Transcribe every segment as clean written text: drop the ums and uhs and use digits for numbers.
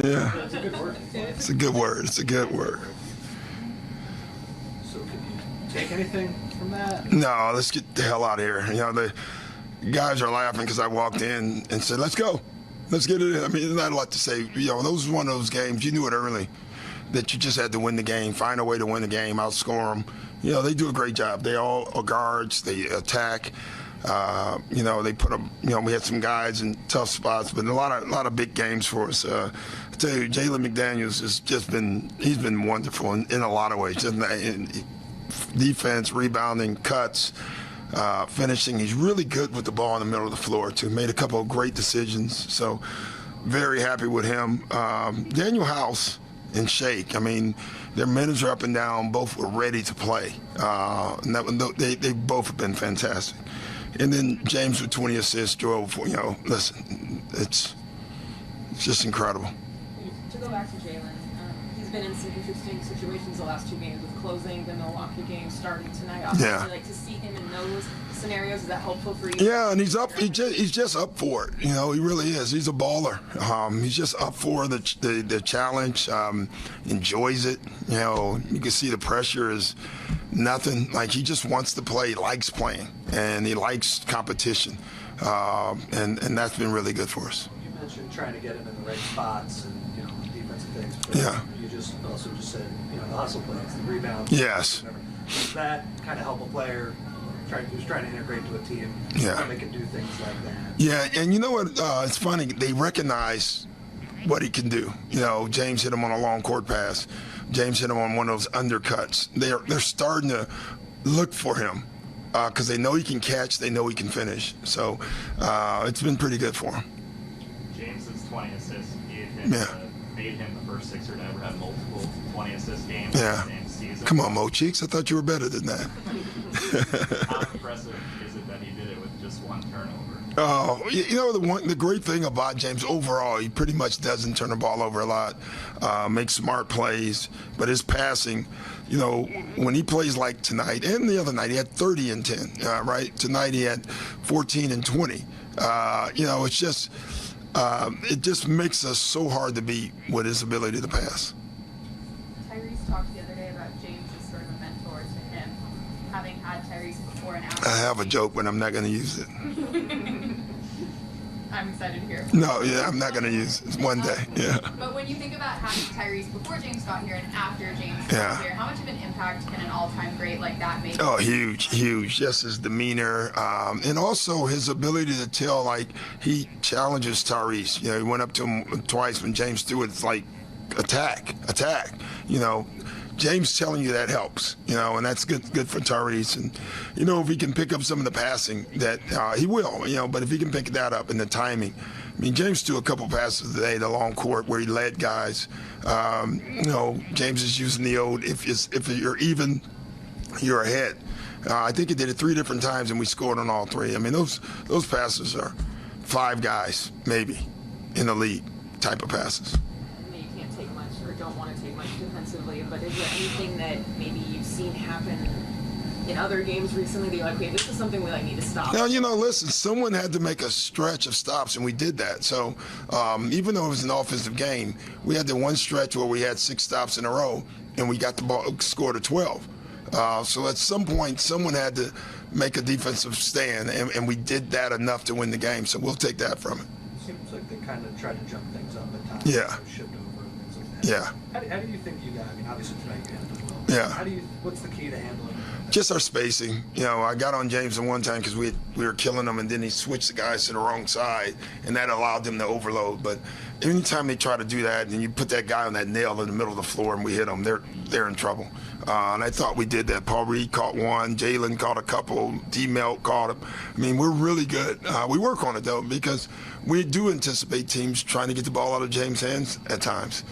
Yeah. It's a good word. It's a good word. It's a good word. So can you take anything from that? No, let's get the hell out of here. The guys are laughing because I walked in and said, let's go. Let's get it in. I mean, there's not a lot to say. Those was one of those games, you knew it early, that you just had to win the game, find a way to win the game, outscore them. They do a great job. They all are guards. They attack. They put them, we had some guys in tough spots, but a lot of big games for us. I tell you, Jalen McDaniels has he's been wonderful in a lot of ways. In defense, rebounding, cuts, finishing. He's really good with the ball in the middle of the floor, too. Made a couple of great decisions. So very happy with him. Daniel House and Shake, I mean, their minutes are up and down. Both were ready to play. They both have been fantastic. And then James with 20 assists drove, listen, it's just incredible. To go back to Jalen, he's been in some interesting situations the last two games with closing the Milwaukee game, starting tonight. Obviously, to see him in those scenarios, is that helpful for you? Yeah, and he's just up for it. He really is. He's a baller. He's just up for the challenge. Enjoys it. You can see the pressure is nothing. Like, he just wants to play. He likes playing, and he likes competition. And that's been really good for us. You mentioned trying to get him in the right spots and defensive things. But yeah. You also just said the hustle plays, the rebounds. Yes. Does that kind of help a player who's trying to integrate to a team? Yeah. They can do things like that. Yeah, and you know what? It's funny. They recognize what he can do. James hit him on a long court pass. James hit him on one of those undercuts. They're starting to look for him because they know he can catch. They know he can finish. So it's been pretty good for him. James's 20 assists made him the first Sixer to ever have multiple 20-assist games in the same season. Come on, Mo Cheeks. I thought you were better than that. How impressive is it that he did it with just one turnover? Oh, the great thing about James overall, he pretty much doesn't turn the ball over a lot, makes smart plays, but his passing, when he plays like tonight and the other night, he had 30 and 10, right? Tonight he had 14 and 20. It's just, it just makes us so hard to beat with his ability to pass. Tyrese talked the other day about James as sort of a mentor to him, having had Tyrese before and after. I have a joke, but I'm not going to use it. I'm excited to hear it. No, I'm not going to use it one day. Yeah. But when you think about having Tyrese before James got here and after James got here, how much of an impact can an all-time great like that make? Oh, huge. Just his demeanor, and also his ability to tell. Like, he challenges Tyrese. He went up to him twice when James threw it. It's like attack. James telling you that helps, and that's good for Tyrese. And, if he can pick up some of the passing, that he will, but if he can pick that up and the timing. I mean, James threw a couple passes today, the long court, where he led guys. James is using the old, if you're even, you're ahead. I think he did it 3 different times, and we scored on all 3. I mean, those passes are 5 guys, maybe, in the league type of passes. Don't want to take much defensively, but is there anything that maybe you've seen happen in other games recently that you're like, okay, this is something we need to stop? Now, listen, someone had to make a stretch of stops, and we did that. So even though it was an offensive game, we had the one stretch where we had 6 stops in a row, and we got the ball, scored a 12. So at some point, someone had to make a defensive stand, and we did that enough to win the game. So we'll take that from it. Seems like they kind of tried to jump things up at times. Yeah. Yeah. How do you think you got? I mean, obviously tonight you handled it well. Yeah. What's the key to handling it? Just our spacing. I got on James one time because we were killing him, and then he switched the guys to the wrong side, and that allowed them to overload. But anytime they try to do that, and you put that guy on that nail in the middle of the floor, and we hit them, they're in trouble. And I thought we did that. Paul Reed caught one. Jalen caught a couple. D-Melt caught him. I mean, we're really good. We work on it, though, because we do anticipate teams trying to get the ball out of James' hands at times,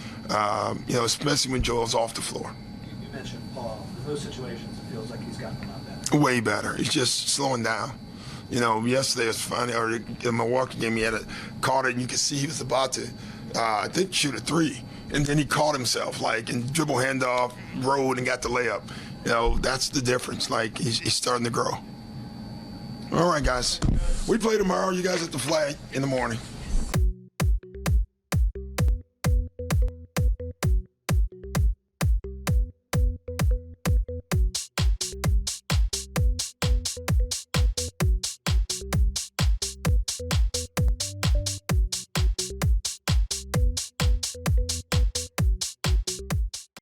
especially when Joel's off the floor. You mentioned Paul. In those situations, it feels like he's gotten a lot better. Way better. He's just slowing down. Yesterday was funny, or the Milwaukee game, he had caught it, and you could see he was about to, I think, shoot a 3. And then he caught himself, and dribble handoff, rolled, and got the layup. That's the difference. He's starting to grow. All right, guys. We play tomorrow. You guys at the flag in the morning.